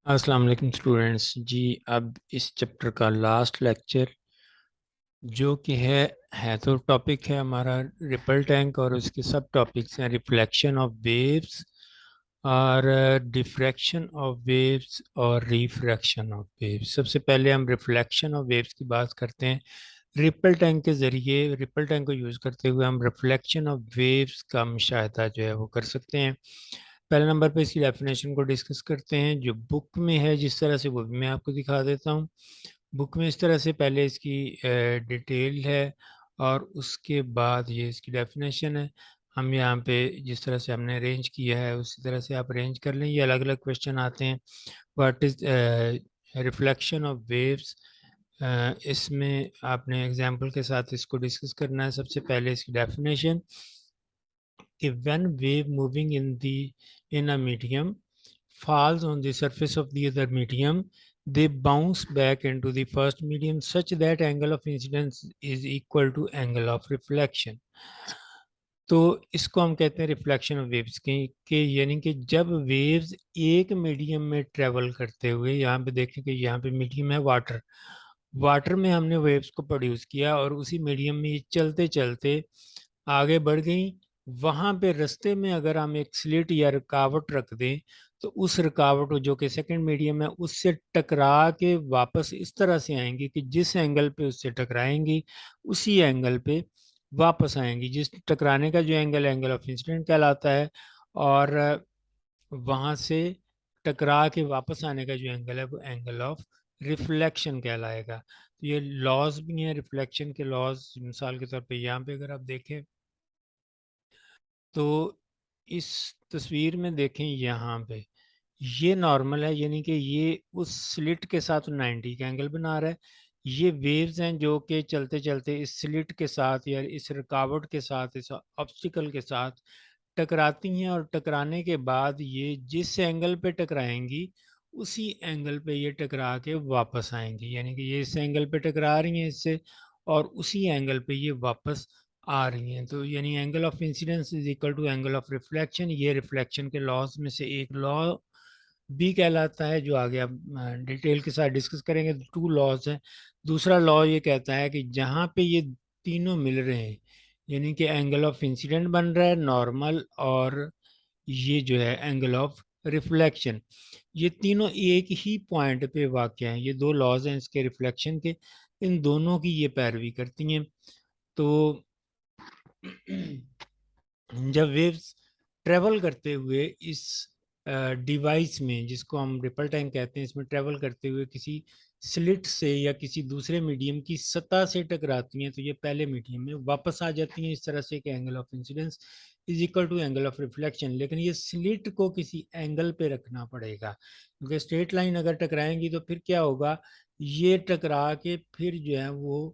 अस्सलाम वालेकुम स्टूडेंट्स जी। अब इस चैप्टर का लास्ट लेक्चर जो कि है तो टॉपिक है हमारा रिपल टैंक और उसके सब टॉपिक्स हैं रिफ्लेक्शन ऑफ वेव्स और डिफ्रैक्शन ऑफ वेव्स और रिफ्रैक्शन ऑफ वेव्स। सबसे पहले हम रिफ्लेक्शन ऑफ वेव्स की बात करते हैं। रिपल टैंक के ज़रिए रिपल टैंक को यूज़ करते हुए हम रिफ्लेक्शन ऑफ वेव्स का मुशाहिदा जो है वो कर सकते हैं। पहले नंबर पे इसकी डेफिनेशन को डिस्कस करते हैं जो बुक में है, जिस तरह से वो भी मैं आपको दिखा देता हूँ। बुक में इस तरह से पहले इसकी डिटेल है और उसके बाद ये इसकी डेफिनेशन है। हम यहाँ पे जिस तरह से हमने अरेंज किया है उसी तरह से आप अरेंज कर लें। ये अलग अलग क्वेश्चन आते हैं। What is reflection of waves, इसमें आपने एग्जांपल के साथ इसको डिस्कस करना है। सबसे पहले इसकी डेफिनेशन कि when wave moving in a medium falls on the surface of the other medium, they bounce back into the first medium such that angle of incidence is equal to angle of reflection. तो इसको हम कहते हैं reflection of waves के यानी कि जब waves एक मीडियम में ट्रेवल करते हुए, यहाँ पे देखें कि यहाँ पे मीडियम है वाटर, वाटर में हमने वेव्स को प्रोड्यूस किया और उसी मीडियम में ये चलते चलते आगे बढ़ गई। वहां पे रास्ते में अगर हम एक स्लिट या रुकावट रख दें तो उस रुकावट जो कि सेकंड मीडियम है उससे टकरा के वापस इस तरह से आएंगी कि जिस एंगल पे उससे टकराएंगी उसी एंगल पे वापस आएंगी। जिस टकराने का जो एंगल एंगल ऑफ इंसिडेंट कहलाता है और वहां से टकरा के वापस आने का जो एंगल है वो एंगल ऑफ रिफ्लेक्शन कहलाएगा। तो ये लॉज भी हैं रिफ्लेक्शन के लॉज। मिसाल के तौर पे यहाँ पे अगर आप देखें तो इस तस्वीर में देखें यहाँ पे ये नॉर्मल है, यानी कि ये उस स्लिट के साथ 90 का एंगल बना रहा है। ये वेव्स हैं जो कि चलते चलते इस स्लिट के साथ या इस रुकावट के साथ, इस ऑब्स्टिकल के साथ टकराती हैं और टकराने के बाद ये जिस एंगल पे टकराएंगी उसी एंगल पे ये टकरा के वापस आएंगी। यानी कि ये इस एंगल पे टकरा रही हैं इससे और उसी एंगल पे ये वापस आ रही हैं। तो यानी angle of incidence is equal to angle of reflection. ये रिफ्लेक्शन के लॉज में से एक लॉ बी कहलाता है जो आगे आप डिटेल के साथ डिस्कस करेंगे। तो टू लॉज हैं। दूसरा लॉ ये कहता है कि जहाँ पे ये तीनों मिल रहे हैं यानी कि एंगल ऑफ इंसिडेंट बन रहा है नॉर्मल और ये जो है एंगल ऑफ रिफ्लेक्शन, ये तीनों एक ही पॉइंट पे वाक़ हैं। ये दो लॉज हैं इसके रिफ्लेक्शन के, इन दोनों की ये पैरवी करती हैं। तो जब वेव्स ट्रेवल करते हुए इस डिवाइस में जिसको हम रिपल टैंक कहते हैं, इसमें ट्रेवल करते हुए किसी स्लिट से या किसी दूसरे मीडियम की सतह से टकराती हैं तो ये पहले मीडियम में वापस आ जाती हैं। इस तरह से कि angle of incidence is equal to angle of reflection. लेकिन ये स्लिट को किसी एंगल पे रखना पड़ेगा क्योंकि स्ट्रेट लाइन अगर टकराएंगी तो फिर क्या होगा, ये टकरा के फिर जो है वो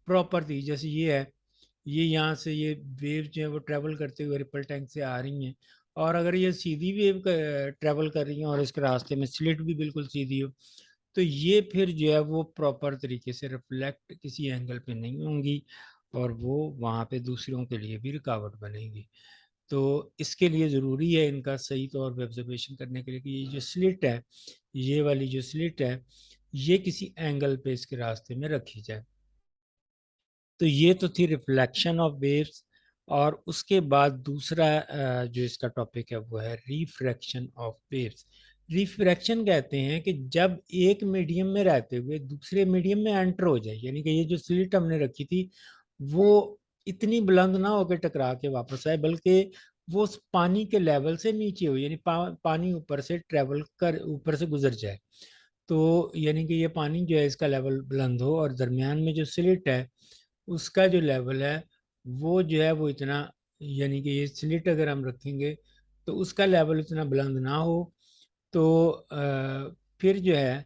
प्रॉपर्टी जैसे ये है, ये यहाँ से ये वेव जो है वो ट्रेवल करते हुए रिपल टैंक से आ रही हैं और अगर ये सीधी वेव ट्रेवल कर रही हैं और इसके रास्ते में स्लिट भी बिल्कुल सीधी हो तो ये फिर जो है वो प्रॉपर तरीके से रिफ्लेक्ट किसी एंगल पे नहीं होंगी और वो वहाँ पे दूसरों के लिए भी रुकावट बनेगी। तो इसके लिए ज़रूरी है इनका सही तौर पे ऑब्जर्वेशन करने के लिए कि ये जो स्लिट है, ये वाली जो स्लिट है, ये किसी एंगल पे इसके रास्ते में रखी जाए। तो ये तो थी रिफ्लेक्शन ऑफ वेव्स। और उसके बाद दूसरा जो इसका टॉपिक है वो है रिफ्रैक्शन ऑफ वेव्स। रिफ्रैक्शन कहते हैं कि जब एक मीडियम में रहते हुए दूसरे मीडियम में एंटर हो जाए, यानी कि ये जो स्लिट हमने रखी थी वो इतनी बुलंद ना होकर टकरा के वापस आए बल्कि वो उस पानी के लेवल से नीचे हो, यानी पानी ऊपर से ट्रेवल कर ऊपर से गुजर जाए। तो यानी कि ये पानी जो है इसका लेवल बुलंद हो और दरमियान में जो स्लिट है उसका जो लेवल है वो जो है वो इतना, यानी कि ये स्लिट अगर हम रखेंगे तो उसका लेवल इतना बुलंद ना हो तो फिर जो है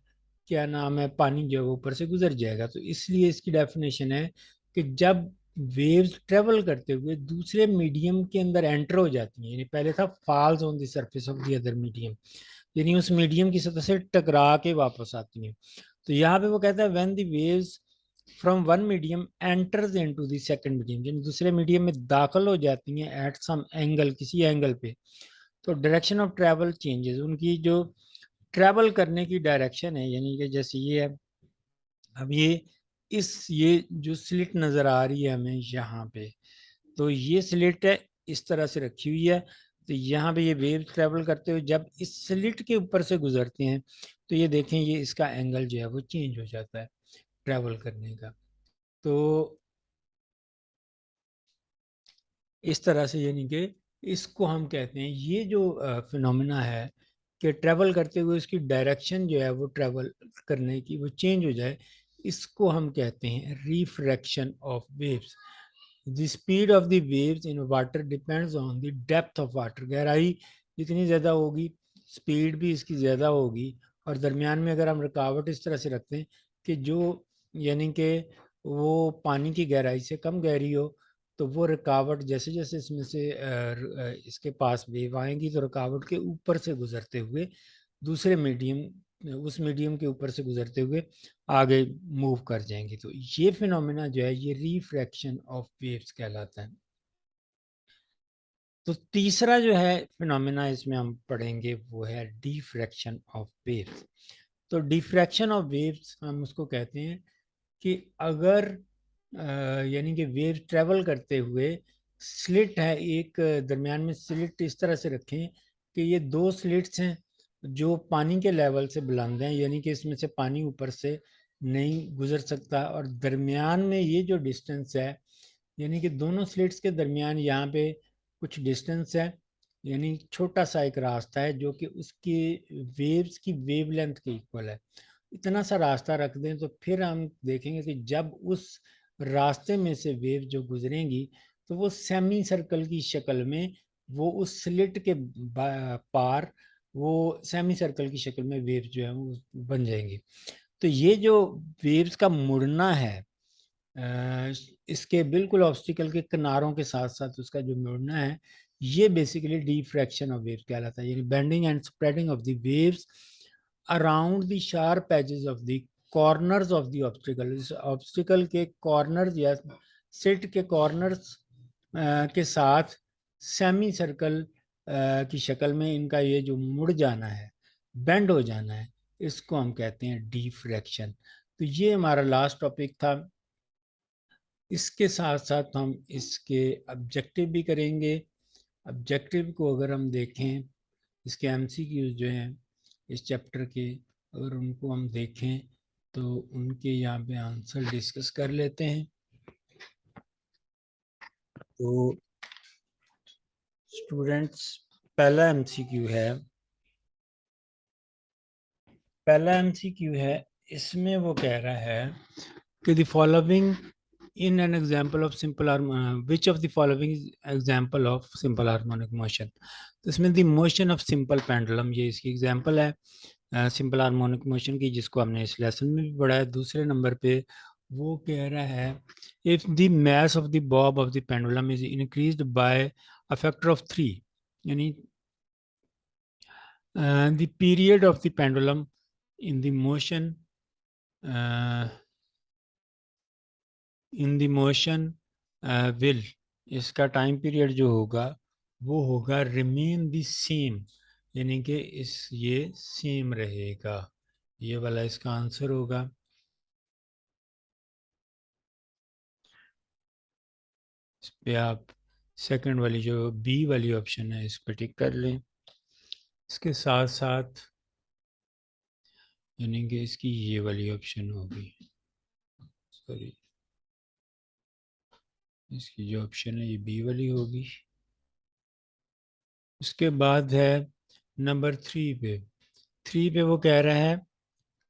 क्या नाम है पानी जो है वो ऊपर से गुजर जाएगा। तो इसलिए इसकी डेफिनेशन है कि जब वेव्स ट्रेवल करते हुए दूसरे मीडियम के अंदर एंटर हो जाती हैं, यानी पहले था falls on the surface of the other medium, यानी उस मीडियम की सतह से टकरा के वापस आती हैं। तो यहाँ पे वो कहता है when the waves from one medium enters into the second medium, यानी दूसरे मीडियम में दाखिल हो जाती हैं एट सम एंगल, किसी एंगल पे, तो डायरेक्शन ऑफ ट्रैवल चेंजेस, उनकी जो ट्रैवल करने की डायरेक्शन है, यानी कि जैसे ये है, अब ये जो स्लिट नज़र आ रही है हमें यहाँ पे, तो ये स्लिट है इस तरह से रखी हुई है। तो यहाँ पे ये वेव ट्रैवल करते हुए जब इस स्लिट के ऊपर से गुजरते हैं तो ये देखें, ये इसका एंगल जो है वो चेंज हो जाता है ट्रैवल करने का। तो इस तरह से, यानी कि इसको हम कहते हैं, ये जो फिनोमिना है कि ट्रैवल करते हुए उसकी डायरेक्शन जो है वो ट्रैवल करने की वो चेंज हो जाए, इसको हम कहते हैं refraction of waves. The speed of the waves in water depends on the depth of water. गहराई जितनी ज़्यादा होगी स्पीड भी इसकी ज़्यादा होगी। और दरमियान में अगर हम रुकावट इस तरह से रखते हैं कि जो, यानी कि वो पानी की गहराई से कम गहरी हो, तो वो रुकावट जैसे जैसे इसमें से इसके पास वेव आएंगी तो रुकावट के ऊपर से गुजरते हुए दूसरे मीडियम, उस मीडियम के ऊपर से गुजरते हुए आगे मूव कर जाएंगी। तो ये फिनोमेना जो है ये रिफ्रैक्शन ऑफ वेव्स कहलाता है। तो तीसरा जो है फिनोमेना इसमें हम पढ़ेंगे वो है डिफ्रैक्शन ऑफ वेव्स। तो डिफ्रैक्शन ऑफ वेव्स हम उसको कहते हैं कि अगर यानी कि वेव ट्रेवल करते हुए स्लिट है एक, दरमियान में स्लिट इस तरह से रखें कि ये दो स्लिट्स हैं जो पानी के लेवल से बुलंद हैं, यानी कि इसमें से पानी ऊपर से नहीं गुजर सकता, और दरमियान में ये जो डिस्टेंस है, यानी कि दोनों स्लिट्स के दरमियान यहाँ पे कुछ डिस्टेंस है, यानी छोटा सा एक रास्ता है जो कि उसकी वेव्स की वेवलेंथ के इक्वल है। इतना सा रास्ता रख दें तो फिर हम देखेंगे कि जब उस रास्ते में से वेव जो गुजरेंगी तो वो सेमी सर्कल की शक्ल में, वो उस स्लिट के पार वो सेमी सर्कल की शक्ल में वेव जो है वो बन जाएंगी। तो ये जो वेव्स का मुड़ना है, इसके बिल्कुल ऑब्स्टिकल के किनारों के साथ साथ उसका जो मुड़ना है, ये बेसिकली डिफ्रैक्शन ऑफ वेव्स कहलाता है, यानी bending and spreading of the waves around the sharp edges of the corners of the obstacle. इस ऑब्स्टिकल के कॉर्नर्स या सिट के कॉर्नर्स के साथ सेमी सर्कल की शक्ल में इनका ये जो मुड़ जाना है, बेंड हो जाना है, इसको हम कहते हैं डिफ्रैक्शन। तो ये हमारा लास्ट टॉपिक था। इसके साथ साथ हम इसके ऑब्जेक्टिव भी करेंगे। ऑब्जेक्टिव को अगर हम देखें, इसके एमसीक्यूज जो हैं इस चैप्टर के, अगर उनको हम देखें तो उनके यहाँ पे आंसर डिस्कस कर लेते हैं। तो स्टूडेंट्स, पहला एमसीक्यू है, इसमें वो कह रहा है कि the following in an example of simple which of the following is example of simple harmonic motion। तो इसमें the motion of simple pendulum, ये इसकी एग्जांपल है सिंपल हार्मोनिक मोशन की, जिसको हमने इस लेसन में भी पढ़ा है। दूसरे नंबर पे वो कह रहा है if the mass of the bob of the pendulum is increased by a factor of 3, यानी the period of the pendulum in the motion uh, in the motion will, इसका टाइम पीरियड जो होगा वो होगा रिमेन द सेम, यानी कि ये same रहेगा। ये वाला इसका आंसर होगा। इस पे आप सेकंड वाली जो बी वाली ऑप्शन है इस पर टिक कर लें। इसके साथ साथ यानी कि इसकी ये वाली ऑप्शन होगी, सॉरी, इसकी जो ऑप्शन है ये बी वाली होगी। उसके बाद है नंबर 3 पे। 3 पे वो कह रहा है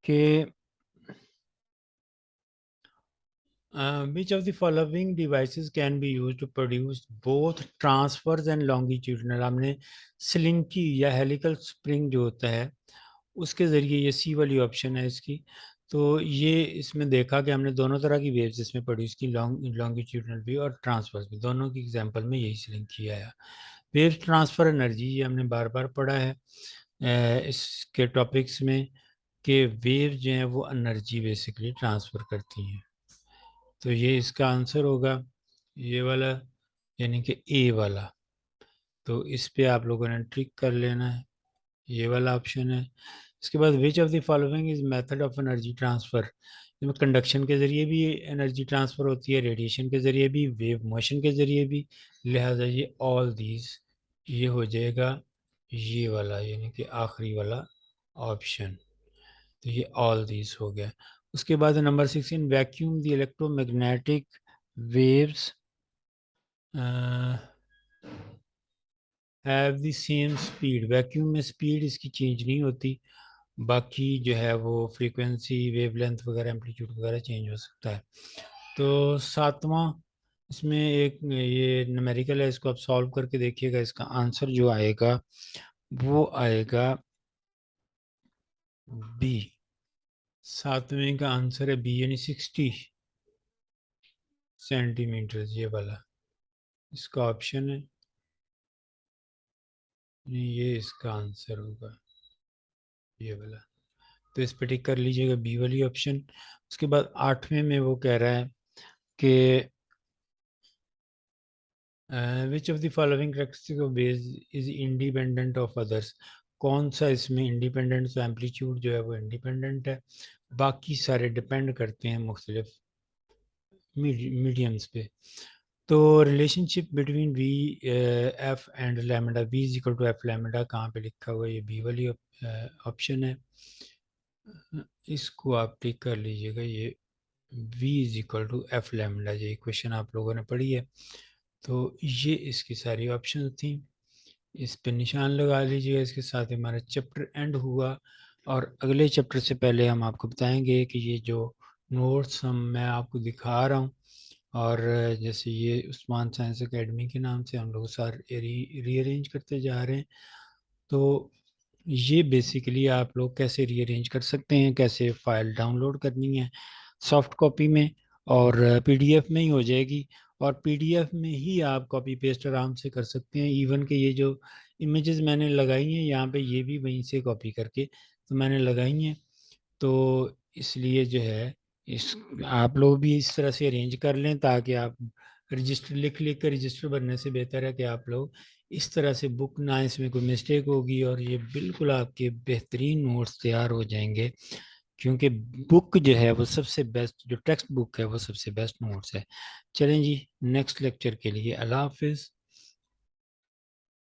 कि which of the following devices can be used to produce both transverse and longitudinal। हमने स्लिंकी या हेलिकल स्प्रिंग जो होता है उसके ज़रिए, ये सी वाली ऑप्शन है इसकी। तो ये इसमें देखा कि हमने दोनों तरह की वेव्स इसमें प्रोड्यूस की, लॉन्गिट्यूडनल भी और ट्रांसवर्स भी, दोनों की एग्जांपल में यही स्लिंक किया है। वेव ट्रांसफ़र एनर्जी, ये हमने बार बार पढ़ा है इसके टॉपिक्स में कि वेव जो है वो एनर्जी बेसिकली ट्रांसफ़र करती हैं। तो ये इसका आंसर होगा ये वाला, यानी कि ए वाला। तो इस पे आप लोगों ने ट्रिक कर लेना है, ये वाला ऑप्शन है। इसके बाद which of the following is method of energy transfer, इसमें कंडक्शन के ज़रिए भी एनर्जी ट्रांसफ़र होती है, रेडिएशन के ज़रिए भी, वेव मोशन के ज़रिए भी, लिहाजा ये ऑल दीज ये हो जाएगा ये वाला, यानी कि आखिरी वाला ऑप्शन। तो ये ऑल दीज हो गया। उसके बाद number 16, vacuum the electromagnetic waves have the same speed, vacuum में स्पीड इसकी चेंज नहीं होती, बाकी जो है वो फ्रीक्वेंसी, वेवलेंथ वगैरह, एम्पलीट्यूड वगैरह चेंज हो सकता है। तो सातवां इसमें एक ये न्यूमेरिकल है, इसको आप सॉल्व करके देखिएगा, इसका आंसर जो आएगा वो आएगा बी। सातवें का आंसर है बी, यानी 60 सेंटीमीटर, ये वाला इसका ऑप्शन है, ये इसका आंसर होगा ये वाला। तो इस पर टिक कर लीजिएगा बी वाली ऑप्शन। उसके बाद आठवें में वो कह रहा है कि which of the following characteristic of base is independent of others, कौन सा इसमें इंडिपेंडेंट, तो एम्पलीट्यूड जो है वो इंडिपेंडेंट है, बाकी सारे डिपेंड करते हैं मुख्तलिफ मीडियम्स पे। तो relationship between v f and lambda, v is equal to f lambda, कहाँ पे लिखा हुआ है, ये बी वाली ऑप्शन है, इसको आप टिक कर लीजिएगा, ये v is equal to f lambda, ये क्वेश्चन आप लोगों ने पढ़ी है। तो ये इसकी सारी ऑप्शन थी, इस पे निशान लगा लीजिएगा। इसके साथ ही हमारा चैप्टर एंड हुआ, और अगले चैप्टर से पहले हम आपको बताएंगे कि ये जो नोट्स मैं आपको दिखा रहा हूँ, और जैसे ये उस्मान साइंस एकेडमी के नाम से हम लोग सारे रीअरेंज करते जा रहे हैं। तो ये बेसिकली आप लोग कैसे रीअरेंज कर सकते हैं, कैसे फाइल डाउनलोड करनी है सॉफ्ट कॉपी में, और पीडीएफ में ही हो जाएगी, और पीडीएफ में ही आप कॉपी पेस्ट आराम से कर सकते हैं। इवन कि ये जो इमेजेस मैंने लगाई हैं यहाँ पे, ये भी वहीं से कॉपी करके तो मैंने लगाई हैं। तो इसलिए जो है इस आप लोग भी इस तरह से अरेंज कर लें, ताकि आप रजिस्टर लिख लिख कर रजिस्टर बनने से बेहतर है कि आप लोग इस तरह से बुक ना, इसमें कोई मिस्टेक होगी और ये बिल्कुल आपके बेहतरीन नोट्स तैयार हो जाएंगे। क्योंकि बुक जो है वो सबसे बेस्ट, जो टेक्स्ट बुक है वो सबसे बेस्ट नोट्स है। चलें जी, नेक्स्ट लेक्चर के लिए अल्लाह हाफिज़।